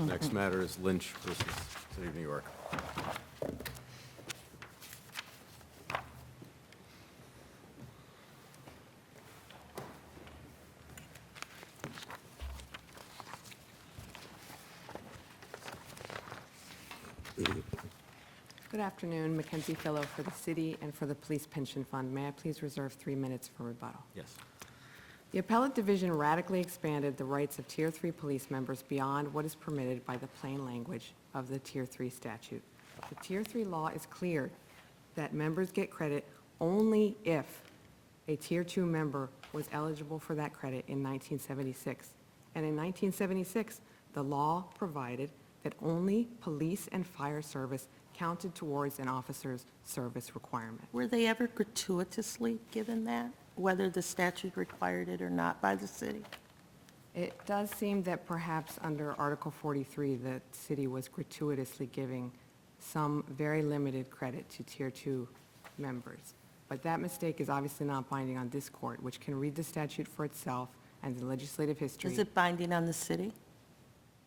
Next matter is Lynch versus City of New York. Good afternoon, Mackenzie Philo for the city and for the Police Pension Fund. May I please reserve 3 minutes for rebuttal? Yes. The Appellate Division radically expanded the rights of Tier 3 police members beyond what is permitted by the plain language of the Tier 3 statute. The Tier 3 law is clear that members get credit only if a Tier 2 member was eligible for that credit in 1976. And in 1976, the law provided that only police and fire service counted towards an officer's service requirement. Were they ever gratuitously given that, whether the statute required it or not by the city? It does seem that perhaps under Article 43, the city was gratuitously giving some very limited credit to Tier 2 members. But that mistake is obviously not binding on this court, which can read the statute for itself and the legislative history. Is it binding on the city?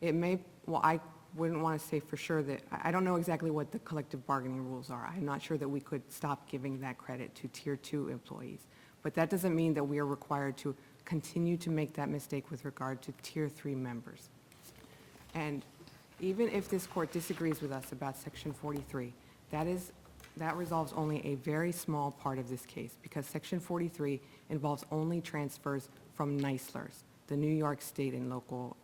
It may, well, I wouldn't want to say for sure that, I don't know exactly what the collective bargaining rules are. I'm not sure that we could stop giving that credit to Tier 2 employees. But that doesn't mean that we are required to continue to make that mistake with regard to Tier 3 members. And even if this court disagrees with us about Section 43, that resolves only a very small part of this case, because Section 43 involves only transfers from NICELRs, the New York State and Local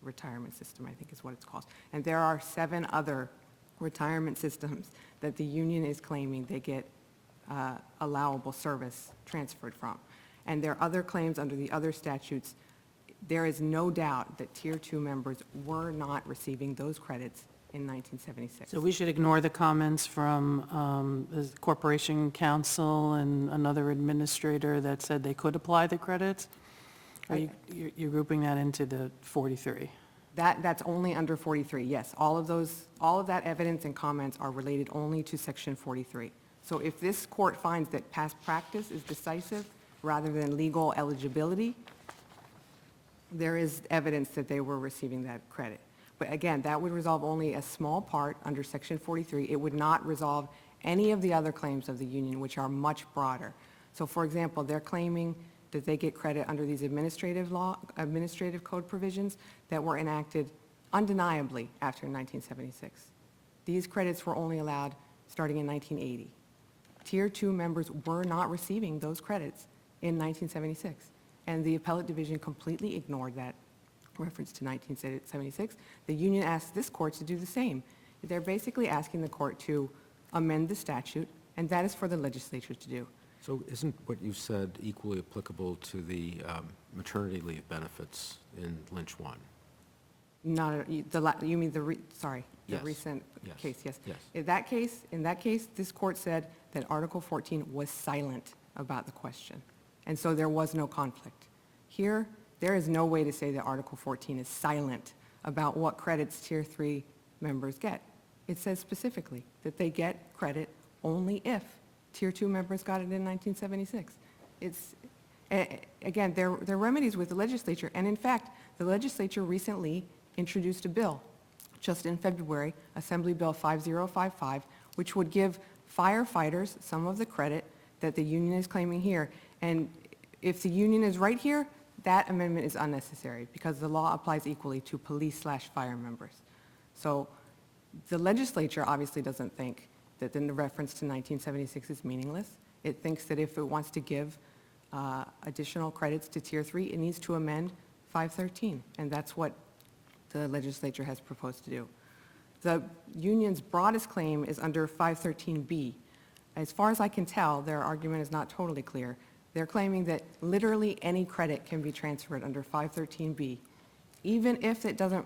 Retirement System, I think is what it's called. And there are 7 other retirement systems that the union is claiming they get allowable service transferred from. And there are other claims under the other statutes. There is no doubt that Tier 2 members were not receiving those credits in 1976. So we should ignore the comments from the Corporation Counsel and another administrator that said they could apply the credits? Or you're grouping that into the 43? That's only under 43, yes. All of that evidence and comments are related only to Section 43. So if this court finds that past practice is decisive rather than legal eligibility, there is evidence that they were receiving that credit. But again, that would resolve only a small part under Section 43. It would not resolve any of the other claims of the union, which are much broader. So for example, they're claiming that they get credit under these administrative code provisions that were enacted undeniably after 1976. These credits were only allowed starting in 1980. Tier 2 members were not receiving those credits in 1976, and the Appellate Division completely ignored that reference to 1976. The union asked this court to do the same. They're basically asking the court to amend the statute, and that is for the legislature to do. So isn't what you said equally applicable to the maternity leave benefits in Lynch 1? Not, you mean the Yes. recent Yes. case, yes. Yes. In that case, this court said that Article 14 was silent about the question, and so there was no conflict. Here, there is no way to say that Article 14 is silent about what credits Tier 3 members get. It says specifically that they get credit only if Tier 2 members got it in 1976. It's, again, there are remedies with the legislature, and in fact, the legislature recently introduced a bill, just in February, Assembly Bill 5055, which would give firefighters some of the credit that the union is claiming here. And if the union is right here, that amendment is unnecessary, because the law applies equally to police/fire members. So the legislature obviously doesn't think that then the reference to 1976 is meaningless. It thinks that if it wants to give additional credits to Tier 3, it needs to amend 513, and that's what the legislature has proposed to do. The union's broadest claim is under 513B. As far as I can tell, their argument is not totally clear. They're claiming that literally any credit can be transferred under 513B, even if it doesn't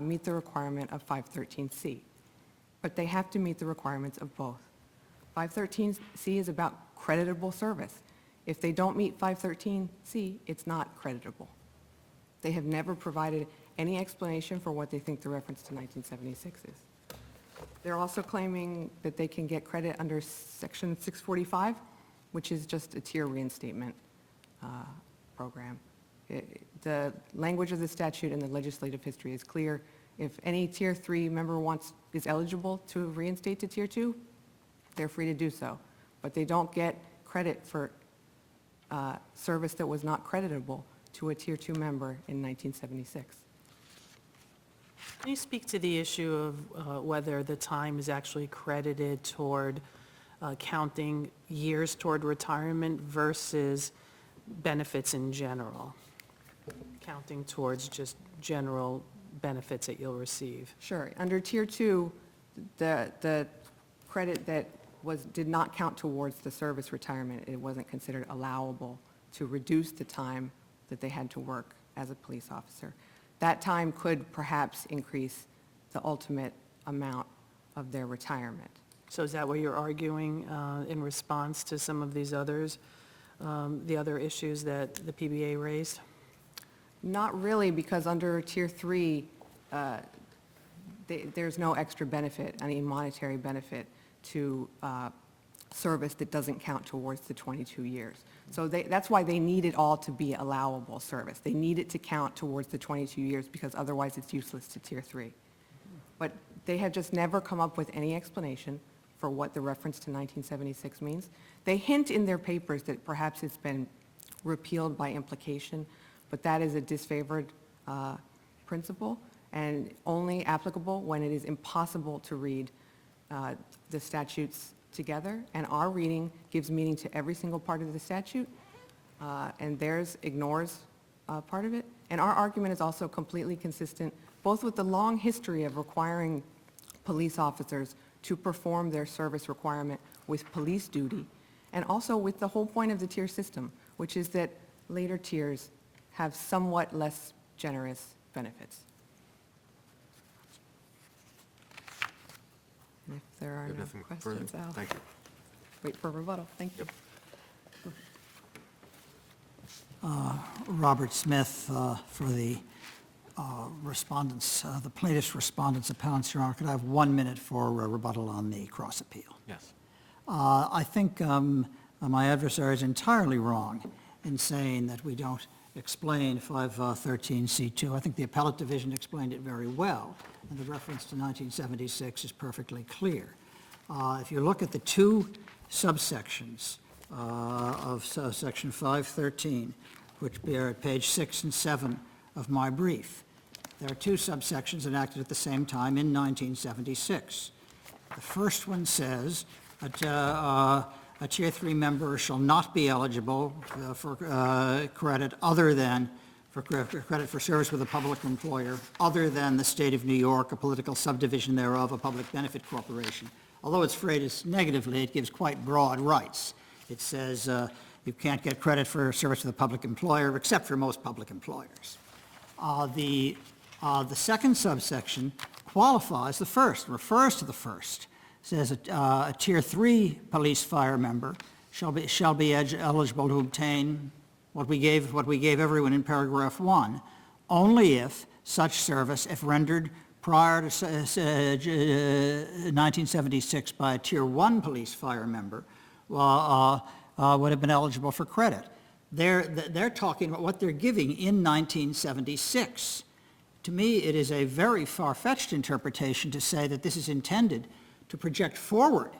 meet the requirement of 513C. But they have to meet the requirements of both. 513C is about creditable service. If they don't meet 513C, it's not creditable. They have never provided any explanation for what they think the reference to 1976 is. They're also claiming that they can get credit under Section 645, which is just a tier reinstatement program. The language of the statute and the legislative history is clear. If any Tier 3 member is eligible to reinstate to Tier 2, they're free to do so. But they don't get credit for service that was not creditable to a Tier 2 member in 1976. Can you speak to the issue of whether the time is actually credited toward counting years toward retirement versus benefits in general? Counting towards just general benefits that you'll receive. Sure. Under Tier 2, the credit that did not count towards the service retirement, it wasn't considered allowable to reduce the time that they had to work as a police officer. That time could perhaps increase the ultimate amount of their retirement. So is that what you're arguing in response to some of these others, the other issues that the PBA raised? Not really, because under Tier 3, there's no extra benefit, any monetary benefit to service that doesn't count towards the 22 years. So that's why they need it all to be allowable service. They need it to count towards the 22 years because otherwise it's useless to Tier 3. But they have just never come up with any explanation for what the reference to 1976 means. They hint in their papers that perhaps it's been repealed by implication, but that is a disfavored principle and only applicable when it is impossible to read the statutes together. And our reading gives meaning to every single part of the statute, and theirs ignores part of it. And our argument is also completely consistent both with the long history of requiring police officers to perform their service requirement with police duty, and also with the whole point of the tier system, which is that later tiers have somewhat less generous benefits. And if there are You have no nothing further? questions, I'll Thank you. wait for rebuttal. Thank you. Robert Smith for the respondents, the plaintiff's respondents' appellants, Your Honor. Could I have 1 minute for rebuttal on the cross appeal? Yes. I think my adversary is entirely wrong in saying that we don't explain 513C2. I think the appellate division explained it very well, and the reference to 1976 is perfectly clear. If you look at the two subsections of section 513, which bear at page 6 and 7 of my brief, there are two subsections enacted at the same time in 1976. The first one says that a Tier 3 member shall not be eligible for credit other than for credit for service with a public employer other than the State of New York, a political subdivision thereof, a public benefit corporation. Although it's phrased negatively, it gives quite broad rights. It says you can't get credit for service with a public employer except for most public employers. The second subsection qualifies the first, refers to the first. It says a Tier 3 police fire member shall be eligible to obtain what we gave everyone in paragraph 1, only if such service, if rendered prior to 1976 by a Tier 1 police fire member, would have been eligible for credit. They're talking about what they're giving in 1976. To me, it is a very far-fetched interpretation to say that this is intended to project forward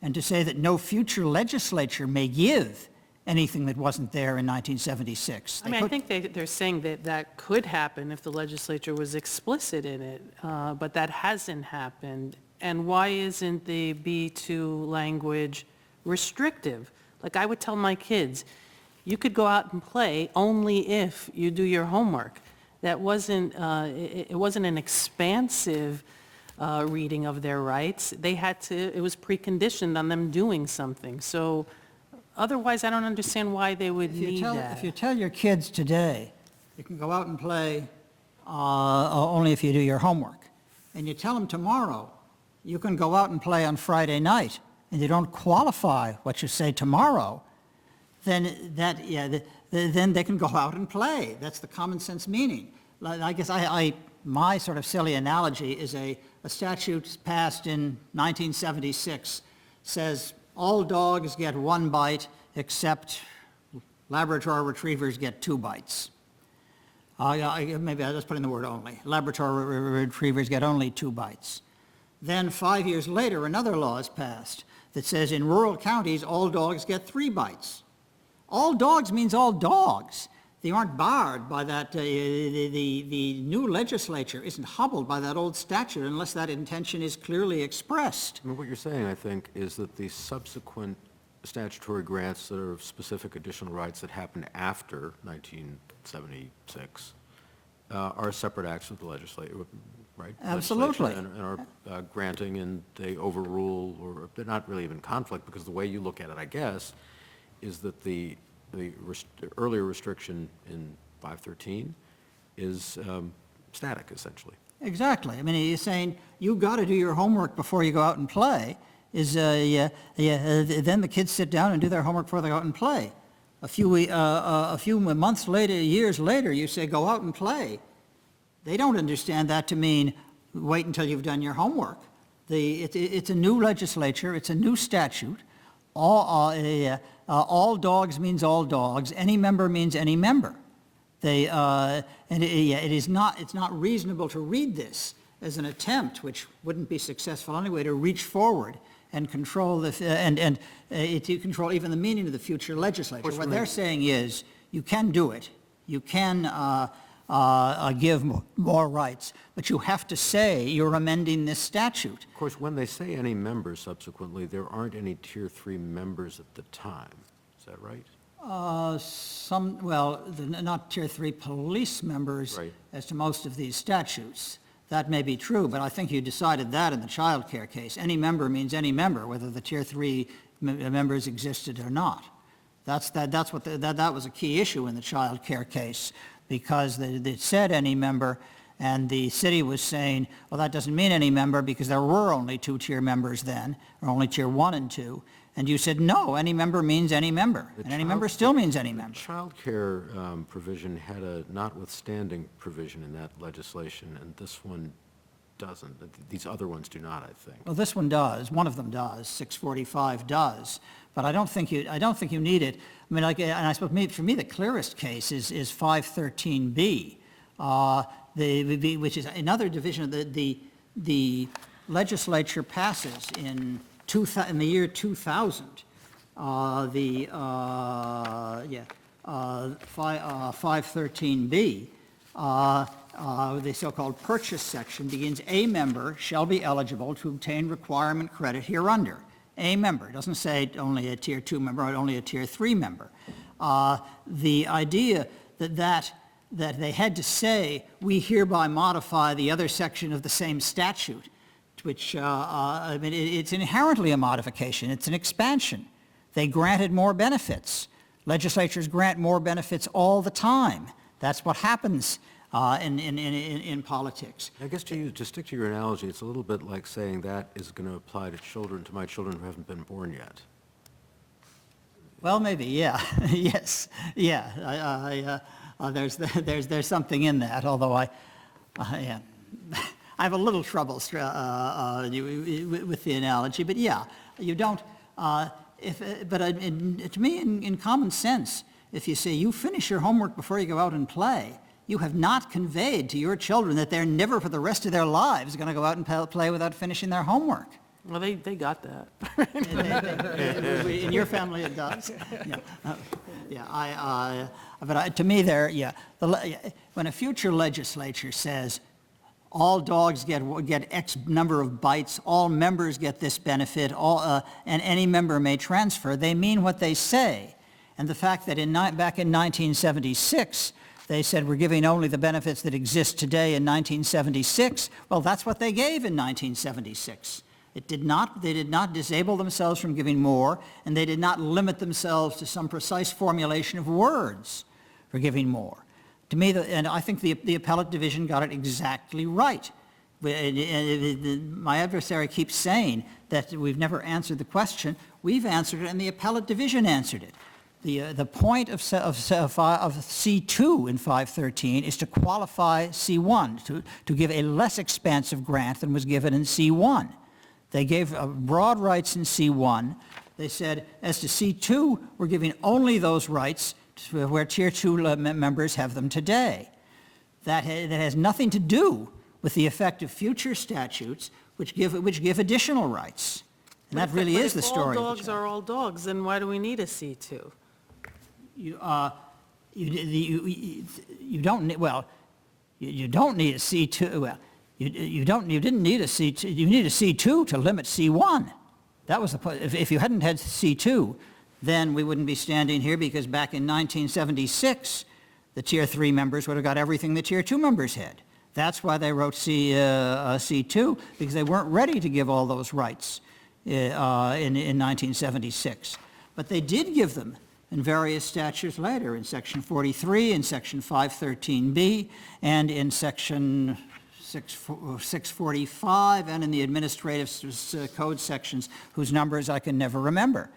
and to say that no future legislature may give anything that wasn't there in 1976. I think they're saying that that could happen if the legislature was explicit in it, but that hasn't happened. And why isn't the B2 language restrictive? Like I would tell my kids, you could go out and play only if you do your homework. That wasn't, it wasn't an expansive reading of their rights. They had to, it was preconditioned on them doing something. So otherwise, I don't understand why they would need that. If you tell your kids today, you can go out and play only if you do your homework, and you tell them tomorrow, you can go out and play on Friday night, and you don't qualify what you say tomorrow, then then they can go out and play. That's the common sense meaning. I guess my sort of silly analogy is a statute passed in 1976 says all dogs get 1 bite except Labrador retrievers get 2 bites. Maybe I'll just put in the word only. Labrador retrievers get only 2 bites. Then 5 years later, another law is passed that says in rural counties, all dogs get 3 bites. All dogs means all dogs. They aren't barred by that, the new legislature isn't hobbled by that old statute unless that intention is clearly expressed. I mean, what you're saying, I think, is that the subsequent statutory grants that are of specific additional rights that happened after 1976 are separate acts of the legislature, right? Absolutely. Legislature and are granting, and they overrule, or they're not really even conflict, because the way you look at it, I guess, is that the earlier restriction in 513 is static, essentially. Exactly. I mean, he's saying, you've got to do your homework before you go out and play, then the kids sit down and do their homework before they go out and play. A few months later, years later, you say, go out and play. They don't understand that to mean, wait until you've done your homework. It's a new legislature, it's a new statute. All dogs means all dogs. Any member means any member. It's not reasonable to read this as an attempt, which wouldn't be successful anyway, to reach forward and control to control even the meaning of the future legislature. What they're saying is, you can do it. You can give more rights, but you have to say you're amending this statute. Of course, when they say any members subsequently, there aren't any Tier 3 members at the time. Is that right? Not Tier 3 police members Right. as to most of these statutes. That may be true, but I think you decided that in the child care case. Any member means any member, whether the Tier 3 members existed or not. That was a key issue in the child care case, because it said any member, and the city was saying, well, that doesn't mean any member because there were only 2 tier members then, or only Tier 1 and 2. And you said, no, any member means any member, and any member still means any member. The child care provision had a notwithstanding provision in that legislation, and this one doesn't. These other ones do not, I think. Well, this one does. One of them does. 645 does. But I don't think you need it. I mean, and I suppose for me the clearest case is 513B, which is another division of the legislature passes in the year 2000. 513B. The so-called purchase section begins, a member shall be eligible to obtain requirement credit hereunder. A member, it doesn't say only a Tier 2 member or only a Tier 3 member. The idea that they had to say, we hereby modify the other section of the same statute, which, I mean, it's inherently a modification, it's an expansion. They granted more benefits. Legislatures grant more benefits all the time. That's what happens in politics. I guess to stick to your analogy, it's a little bit like saying that is going to apply to my children who haven't been born yet. Well, maybe, yeah, yes, yeah. There's something in that, although I have a little trouble with the analogy, but yeah, you don't. To me, in common sense, if you say you finish your homework before you go out and play, you have not conveyed to your children that they're never for the rest of their lives going to go out and play without finishing their homework. Well, they got that. In your family, it does. But to me, when a future legislature says all dogs get X number of bites, all members get this benefit, and any member may transfer, they mean what they say. And the fact that back in 1976, they said we're giving only the benefits that exist today in 1976, well, that's what they gave in 1976. They did not disable themselves from giving more, and they did not limit themselves to some precise formulation of words for giving more. To me, and I think the appellate division got it exactly right. My adversary keeps saying that we've never answered the question. We've answered it, and the appellate division answered it. The point of C2 in 513 is to qualify C1, to give a less expansive grant than was given in C1. They gave broad rights in C1. They said, as to C2, we're giving only those rights where Tier 2 members have them today. that has nothing to do with the effect of future statutes which give additional rights. And that really is the story. But if of all the dogs child. are all dogs, then why do we need a C2? You don't need, well, you don't need a C2, well, you didn't need a C2, you need a C2 to limit C1. That was the point. If you hadn't had C2, then we wouldn't be standing here, because back in 1976, the Tier 3 members would have got everything the Tier 2 members had. That's why they wrote C2, because they weren't ready to give all those rights in 1976. But they did give them in various statutes later, in Section 43, in Section 513B, and in Section 645, and in the administrative code sections, whose numbers I can never remember.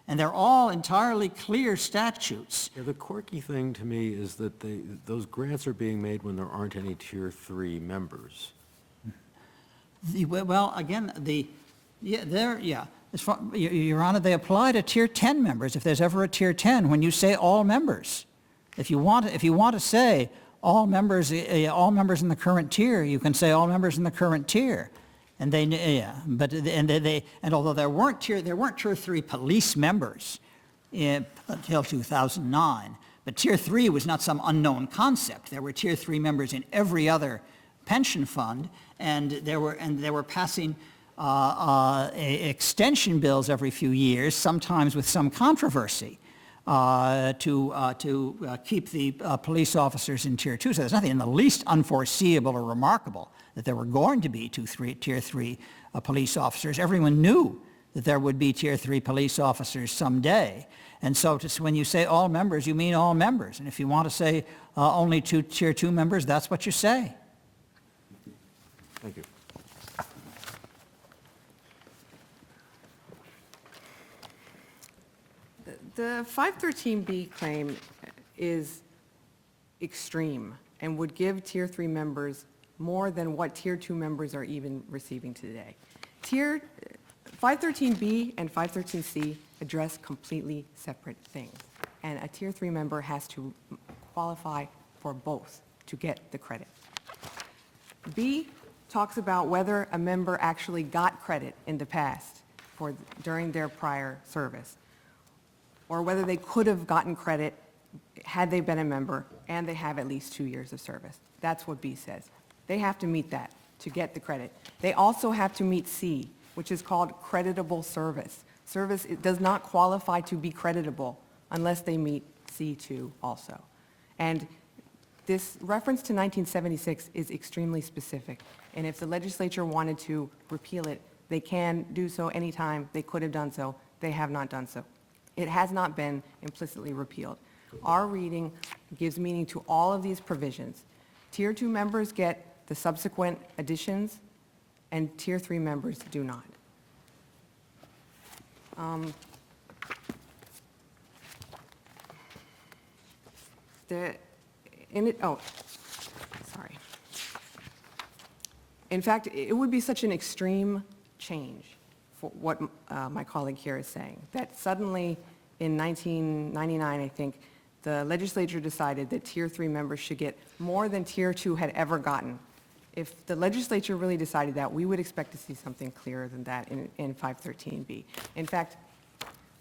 And they're all entirely clear statutes. Yeah, the quirky thing to me is that those grants are being made when there aren't any Tier 3 members. Well, again, as far, Your Honor, they apply to Tier 10 members, if there's ever a Tier 10, when you say all members. If you want to say all members in the current tier, you can say all members in the current tier. And although there weren't Tier 3 police members until 2009, but Tier 3 was not some unknown concept. There were Tier 3 members in every other pension fund, and they were passing extension bills every few years, sometimes with some controversy, to keep the police officers in Tier 2. So there's nothing in the least unforeseeable or remarkable that there were going to be Tier 3 police officers. Everyone knew that there would be Tier 3 police officers someday. And so when you say all members, you mean all members. And if you want to say only Tier 2 members, that's what you say. Thank you. The 513B claim is extreme and would give Tier 3 members more than what Tier 2 members are even receiving today. 513B and 513C address completely separate things, and a Tier 3 member has to qualify for both to get the credit. B talks about whether a member actually got credit in the past during their prior service, or whether they could have gotten credit had they been a member and they have at least 2 years of service. That's what B says. They have to meet that to get the credit. They also have to meet C, which is called creditable service. Service does not qualify to be creditable unless they meet C2 also. And this reference to 1976 is extremely specific. And if the legislature wanted to repeal it, they can do so anytime. They could have done so. They have not done so. It has not been implicitly repealed. Our reading gives meaning to all of these provisions. Tier 2 members get the subsequent additions, and Tier 3 members do not. Sorry. In fact, it would be such an extreme change for what my colleague here is saying, that suddenly in 1999, I think, the legislature decided that Tier 3 members should get more than Tier 2 had ever gotten. If the legislature really decided that, we would expect to see something clearer than that in 513B. In fact,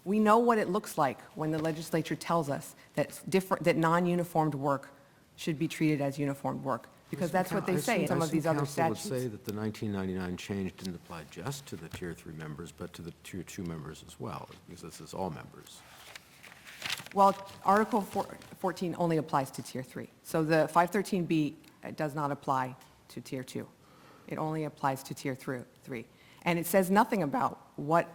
we know what it looks like when the legislature tells us that non-uniformed work should be treated as uniformed work, because that's what they say in some of these other statutes. Council would say that the 1999 change didn't apply just to the Tier 3 members, but to the Tier 2 members as well, because this is all members. Well, Article 14 only applies to Tier 3. So the 513B does not apply to Tier 2. It only applies to Tier 3. And it says nothing about what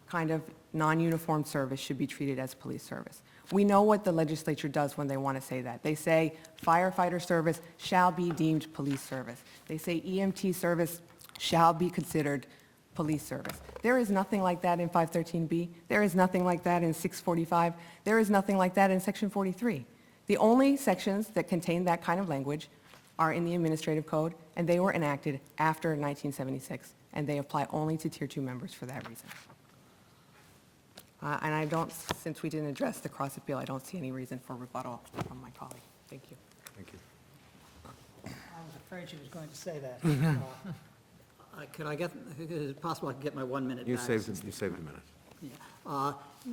kind of non-uniformed service should be treated as police service. We know what the legislature does when they want to say that. They say firefighter service shall be deemed police service. They say EMT service shall be considered police service. There is nothing like that in 513B. There is nothing like that in 645. There is nothing like that in Section 43. The only sections that contain that kind of language are in the administrative code, and they were enacted after 1976, and they apply only to Tier 2 members for that reason. And I don't, since we didn't address the cross appeal, I don't see any reason for rebuttal from my colleague. Thank you. Thank you. afraid she was going to say that. Could I get, is it possible I could get my 1 minute back? You saved a minute.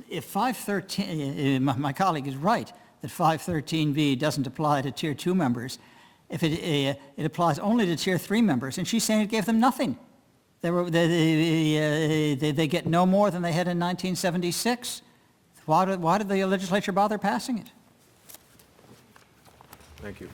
If 513, my colleague is right, that 513B doesn't apply to Tier 2 members, if it applies only to Tier 3 members, and she's saying it gave them nothing. They get no more than they had in 1976. Why did the legislature bother passing it? Thank you.